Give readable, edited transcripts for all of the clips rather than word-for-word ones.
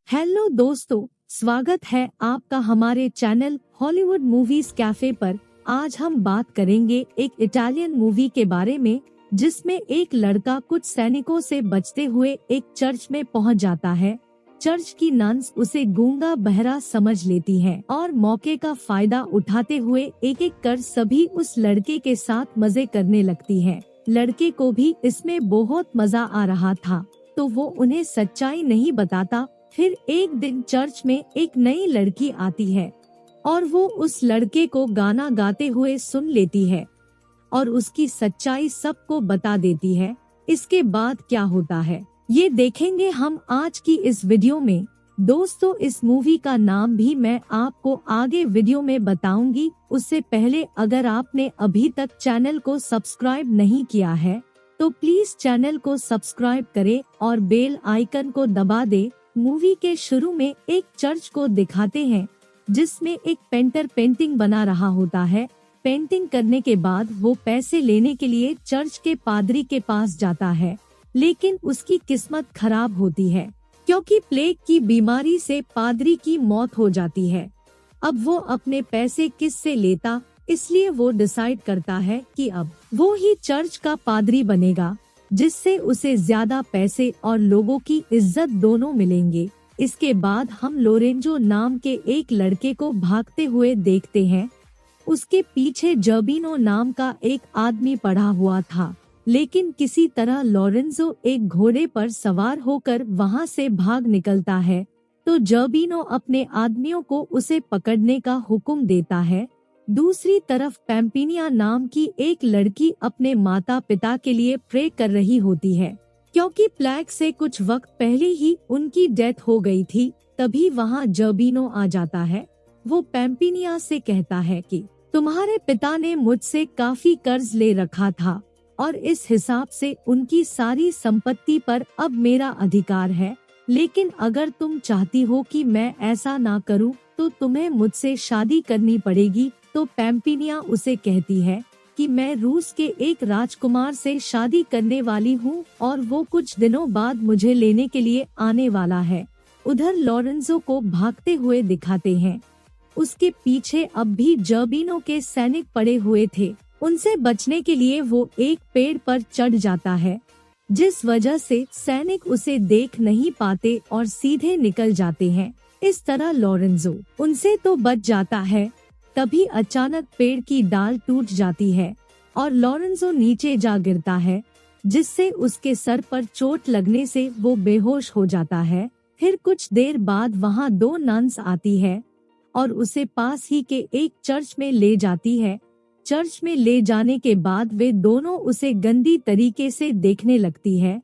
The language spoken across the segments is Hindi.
हेलो दोस्तों, स्वागत है आपका हमारे चैनल हॉलीवुड मूवीज कैफे पर। आज हम बात करेंगे एक इटालियन मूवी के बारे में जिसमें एक लड़का कुछ सैनिकों से बचते हुए एक चर्च में पहुंच जाता है। चर्च की नन्स उसे गूंगा बहरा समझ लेती हैं और मौके का फायदा उठाते हुए एक एक कर सभी उस लड़के के साथ मजे करने लगती हैं। लड़के को भी इसमें बहुत मजा आ रहा था, तो वो उन्हें सच्चाई नहीं बताता। फिर एक दिन चर्च में एक नई लड़की आती है और वो उस लड़के को गाना गाते हुए सुन लेती है और उसकी सच्चाई सबको बता देती है। इसके बाद क्या होता है ये देखेंगे हम आज की इस वीडियो में। दोस्तों, इस मूवी का नाम भी मैं आपको आगे वीडियो में बताऊंगी। उससे पहले अगर आपने अभी तक चैनल को सब्सक्राइब नहीं किया है तो प्लीज चैनल को सब्सक्राइब करें और बेल आइकन को दबा दे। मूवी के शुरू में एक चर्च को दिखाते हैं जिसमें एक पेंटर पेंटिंग बना रहा होता है। पेंटिंग करने के बाद वो पैसे लेने के लिए चर्च के पादरी के पास जाता है, लेकिन उसकी किस्मत खराब होती है क्योंकि प्लेग की बीमारी से पादरी की मौत हो जाती है। अब वो अपने पैसे किससे लेता, इसलिए वो डिसाइड करता है कि अब वो ही चर्च का पादरी बनेगा, जिससे उसे ज्यादा पैसे और लोगों की इज्जत दोनों मिलेंगे। इसके बाद हम लोरेंजो नाम के एक लड़के को भागते हुए देखते हैं। उसके पीछे जर्बिनो नाम का एक आदमी पड़ा हुआ था, लेकिन किसी तरह लोरेंजो एक घोड़े पर सवार होकर वहां से भाग निकलता है, तो जर्बिनो अपने आदमियों को उसे पकड़ने का हुक्म देता है। दूसरी तरफ पैम्पिनिया नाम की एक लड़की अपने माता पिता के लिए प्रे कर रही होती है क्योंकि प्लेग से कुछ वक्त पहले ही उनकी डेथ हो गई थी। तभी वहां जर्बिनो आ जाता है। वो पैम्पिनिया से कहता है कि तुम्हारे पिता ने मुझसे काफी कर्ज ले रखा था और इस हिसाब से उनकी सारी संपत्ति पर अब मेरा अधिकार है, लेकिन अगर तुम चाहती हो कि मैं ऐसा ना करूं तो तुम्हें मुझसे शादी करनी पड़ेगी। तो पैम्पिनिया उसे कहती है कि मैं रूस के एक राजकुमार से शादी करने वाली हूँ और वो कुछ दिनों बाद मुझे लेने के लिए आने वाला है। उधर लोरेंजो को भागते हुए दिखाते हैं। उसके पीछे अब भी जर्बिनो के सैनिक पड़े हुए थे। उनसे बचने के लिए वो एक पेड़ पर चढ़ जाता है, जिस वजह से सैनिक उसे देख नहीं पाते और सीधे निकल जाते हैं। इस तरह लोरेंजो उनसे तो बच जाता है। तभी अचानक पेड़ की डाल टूट जाती है और लोरेंजो नीचे जा गिरता है, जिससे उसके सर पर चोट लगने से वो बेहोश हो जाता है। फिर कुछ देर बाद वहां दो नन्स आती है और उसे पास ही के एक चर्च में ले जाती है। चर्च में ले जाने के बाद वे दोनों उसे गंदी तरीके से देखने लगती है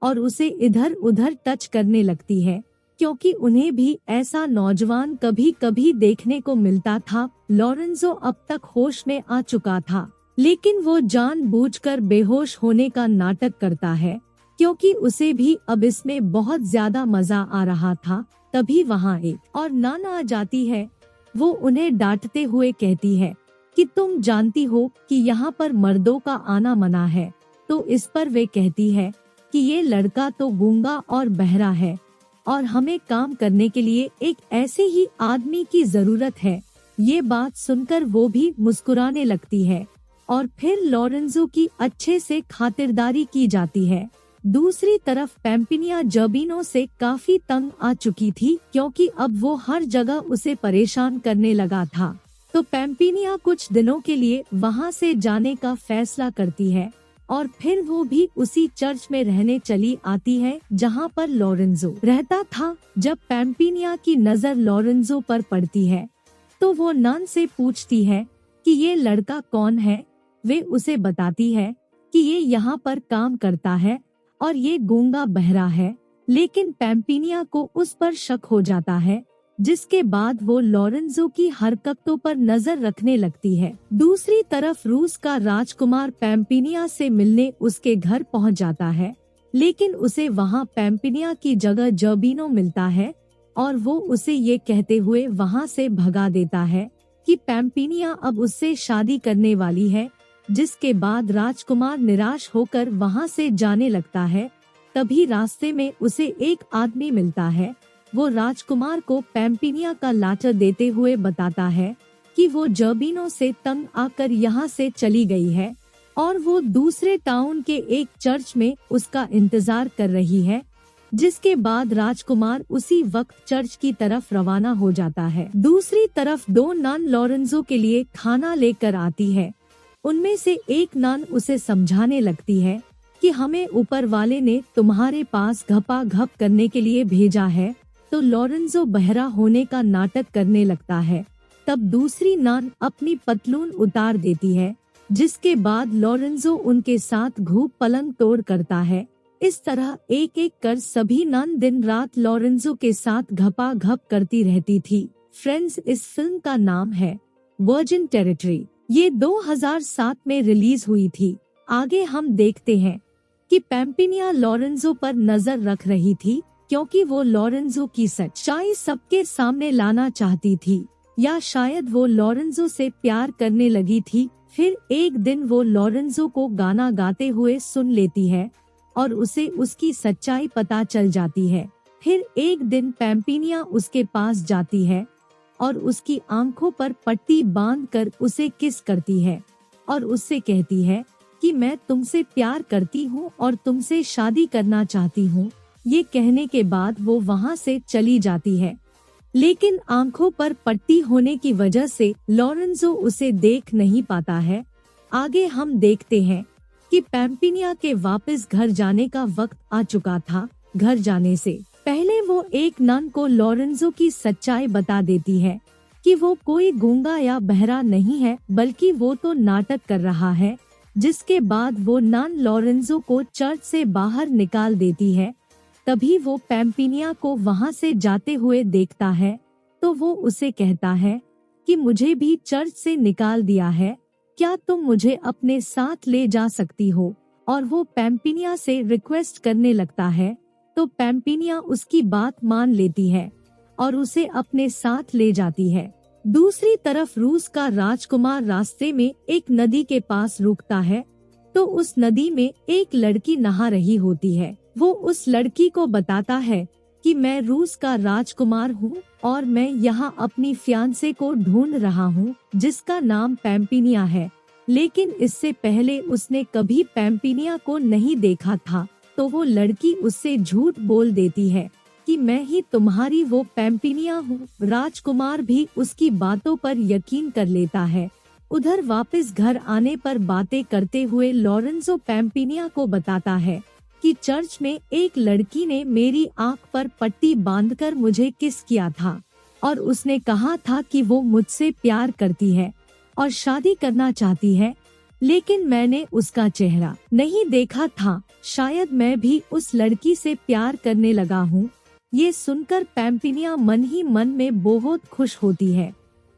और उसे इधर उधर टच करने लगती है, क्योंकि उन्हें भी ऐसा नौजवान कभी कभी देखने को मिलता था। लोरेंजो अब तक होश में आ चुका था, लेकिन वो जानबूझकर बेहोश होने का नाटक करता है क्योंकि उसे भी अब इसमें बहुत ज्यादा मजा आ रहा था। तभी वहाँ एक और नाना आ जाती है। वो उन्हें डांटते हुए कहती है कि तुम जानती हो कि यहाँ पर मर्दों का आना मना है। तो इस पर वे कहती है कि ये लड़का तो गूंगा और बहरा है और हमें काम करने के लिए एक ऐसे ही आदमी की जरूरत है। ये बात सुनकर वो भी मुस्कुराने लगती है और फिर लोरेंजो की अच्छे से खातिरदारी की जाती है। दूसरी तरफ पैम्पिनिया जर्बिनो से काफी तंग आ चुकी थी क्योंकि अब वो हर जगह उसे परेशान करने लगा था। तो पैम्पिनिया कुछ दिनों के लिए वहाँ से जाने का फैसला करती है और फिर वो भी उसी चर्च में रहने चली आती है जहाँ पर लोरेंजो रहता था। जब पैम्पिनिया की नजर लोरेंजो पर पड़ती है तो वो नन से पूछती है कि ये लड़का कौन है। वे उसे बताती है कि ये यहाँ पर काम करता है और ये गूंगा बहरा है, लेकिन पैम्पिनिया को उस पर शक हो जाता है, जिसके बाद वो लोरेंजो की हरकतों पर नजर रखने लगती है। दूसरी तरफ रूस का राजकुमार पैम्पिनिया से मिलने उसके घर पहुंच जाता है, लेकिन उसे वहां पैम्पिनिया की जगह जर्बिनो मिलता है और वो उसे ये कहते हुए वहां से भगा देता है कि पैम्पिनिया अब उससे शादी करने वाली है। जिसके बाद राजकुमार निराश होकर वहां से जाने लगता है। तभी रास्ते में उसे एक आदमी मिलता है वो राजकुमार को पैम्पिनिया का लाटर देते हुए बताता है कि वो जर्बिनो से तंग आकर यहाँ से चली गई है और वो दूसरे टाउन के एक चर्च में उसका इंतजार कर रही है। जिसके बाद राजकुमार उसी वक्त चर्च की तरफ रवाना हो जाता है। दूसरी तरफ दो नन लॉरेंजो के लिए खाना लेकर आती है। उनमें से एक नन उसे समझाने लगती है कि हमें ऊपर वाले ने तुम्हारे पास घपा घप करने के लिए भेजा है, तो लॉरेंजो बहरा होने का नाटक करने लगता है। तब दूसरी नन अपनी पतलून उतार देती है, जिसके बाद लॉरेंजो उनके साथ घूप पलंग तोड़ करता है। इस तरह एक एक कर सभी नन दिन रात लॉरेंजो के साथ घपा घप करती रहती थी। फ्रेंड्स, इस फिल्म का नाम है वर्जिन टेरिटरी। ये 2007 में रिलीज हुई थी। आगे हम देखते हैं कि पैम्पिनिया लॉरेंजो पर नजर रख रही थी, क्योंकि वो लॉरेंजो की सच्चाई सबके सामने लाना चाहती थी, या शायद वो लॉरेंजो से प्यार करने लगी थी। फिर एक दिन वो लॉरेंजो को गाना गाते हुए सुन लेती है और उसे उसकी सच्चाई पता चल जाती है। फिर एक दिन पैम्पिनिया उसके पास जाती है और उसकी आंखों पर पट्टी बांधकर उसे किस करती है और उससे कहती है कि मैं तुमसे प्यार करती हूँ और तुमसे शादी करना चाहती हूँ। ये कहने के बाद वो वहाँ से चली जाती है, लेकिन आंखों पर पट्टी होने की वजह से लॉरेंजो उसे देख नहीं पाता है। आगे हम देखते हैं कि पैम्पिनिया के वापस घर जाने का वक्त आ चुका था। घर जाने से पहले वो एक नन को लॉरेंजो की सच्चाई बता देती है कि वो कोई गूंगा या बहरा नहीं है, बल्कि वो तो नाटक कर रहा है। जिसके बाद वो नन लॉरेंजो को चर्च से बाहर निकाल देती है। तभी वो पैम्पिनिया को वहाँ से जाते हुए देखता है, तो वो उसे कहता है कि मुझे भी चर्च से निकाल दिया है, क्या तुम मुझे अपने साथ ले जा सकती हो। और वो पैम्पिनिया से रिक्वेस्ट करने लगता है, तो पैम्पिनिया उसकी बात मान लेती है और उसे अपने साथ ले जाती है। दूसरी तरफ रूस का राजकुमार रास्ते में एक नदी के पास रुकता है, तो उस नदी में एक लड़की नहा रही होती है। वो उस लड़की को बताता है कि मैं रूस का राजकुमार हूँ और मैं यहाँ अपनी फियांसे को ढूंढ रहा हूँ, जिसका नाम पैम्पिनिया है। लेकिन इससे पहले उसने कभी पैम्पिनिया को नहीं देखा था, तो वो लड़की उससे झूठ बोल देती है कि मैं ही तुम्हारी वो पैम्पिनिया हूँ। राजकुमार भी उसकी बातों पर यकीन कर लेता है। उधर वापस घर आने पर बातें करते हुए लॉरेंजो पैम्पिनिया को बताता है कि चर्च में एक लड़की ने मेरी आंख पर पट्टी बांधकर मुझे किस किया था और उसने कहा था कि वो मुझसे प्यार करती है और शादी करना चाहती है, लेकिन मैंने उसका चेहरा नहीं देखा था। शायद मैं भी उस लड़की से प्यार करने लगा हूँ। ये सुनकर पैम्पिनिया मन ही मन में बहुत खुश होती है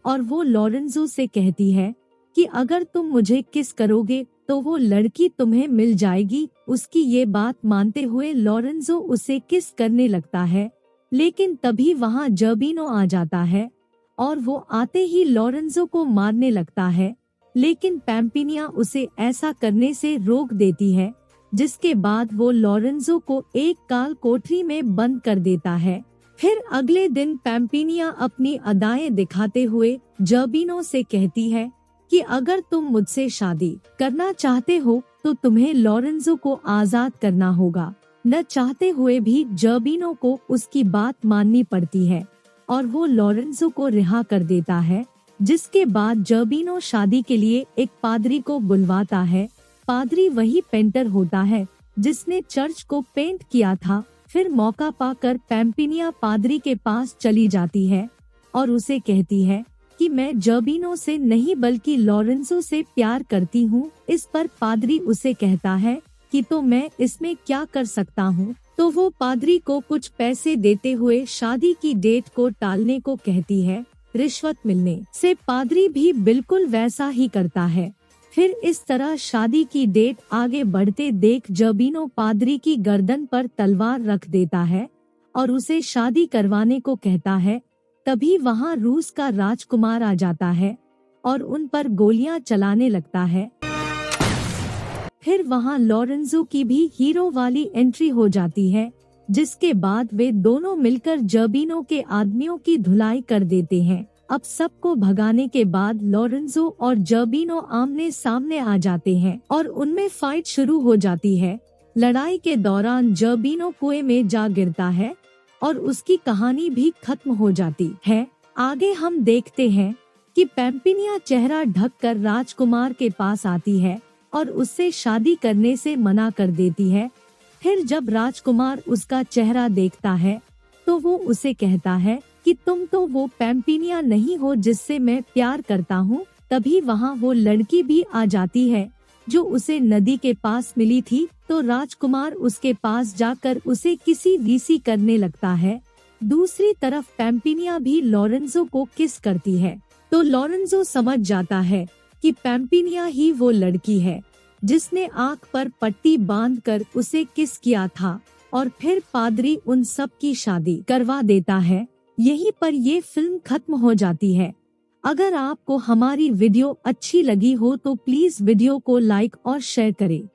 और वो लॉरेंजो से कहती है कि अगर तुम मुझे किस करोगे तो वो लड़की तुम्हें मिल जाएगी। उसकी ये बात मानते हुए लॉरेंजो उसे किस करने लगता है, लेकिन तभी वहाँ जर्बिनो आ जाता है और वो आते ही लॉरेंजो को मारने लगता है, लेकिन पैम्पिनिया उसे ऐसा करने से रोक देती है। जिसके बाद वो लॉरेंजो को एक काल कोठरी में बंद कर देता है। फिर अगले दिन पैम्पिनिया अपनी अदाएं दिखाते हुए जर्बिनो से कहती है कि अगर तुम मुझसे शादी करना चाहते हो तो तुम्हें लॉरेंजो को आजाद करना होगा। न चाहते हुए भी जर्बिनो को उसकी बात माननी पड़ती है और वो लॉरेंजो को रिहा कर देता है। जिसके बाद जर्बिनो शादी के लिए एक पादरी को बुलवाता है। पादरी वही पेंटर होता है जिसने चर्च को पेंट किया था। फिर मौका पाकर पैम्पिनिया पादरी के पास चली जाती है और उसे कहती है कि मैं जर्बिनो से नहीं बल्कि लॉरेंजो से प्यार करती हूँ। इस पर पादरी उसे कहता है कि तो मैं इसमें क्या कर सकता हूँ। तो वो पादरी को कुछ पैसे देते हुए शादी की डेट को टालने को कहती है। रिश्वत मिलने से पादरी भी बिल्कुल वैसा ही करता है। फिर इस तरह शादी की डेट आगे बढ़ते देख जर्बिनो पादरी की गर्दन पर तलवार रख देता है और उसे शादी करवाने को कहता है। तभी वहाँ रूस का राजकुमार आ जाता है और उन पर गोलियां चलाने लगता है। फिर वहाँ लॉरेंजो की भी हीरो वाली एंट्री हो जाती है। जिसके बाद वे दोनों मिलकर जर्बिनो के आदमियों की धुलाई कर देते हैं। अब सबको भगाने के बाद लोरेंजो और जर्बिनो आमने सामने आ जाते हैं और उनमें फाइट शुरू हो जाती है। लड़ाई के दौरान जर्बिनो कुएं में जा गिरता है और उसकी कहानी भी खत्म हो जाती है। आगे हम देखते हैं कि पैम्पिनिया चेहरा ढककर राजकुमार के पास आती है और उससे शादी करने से मना कर देती है। फिर जब राजकुमार उसका चेहरा देखता है तो वो उसे कहता है कि तुम तो वो पैम्पिनिया नहीं हो जिससे मैं प्यार करता हूँ। तभी वहाँ वो लड़की भी आ जाती है जो उसे नदी के पास मिली थी, तो राजकुमार उसके पास जाकर उसे किसी वीसी करने लगता है। दूसरी तरफ पैम्पिनिया भी लोरेंजो को किस करती है, तो लोरेंजो समझ जाता है कि पैम्पिनिया ही वो लड़की है जिसने आँख पर पट्टी बांधकर उसे किस किया था, और फिर पादरी उन सब की शादी करवा देता है। यहीं पर ये फिल्म खत्म हो जाती है। अगर आपको हमारी वीडियो अच्छी लगी हो तो प्लीज वीडियो को लाइक और शेयर करें।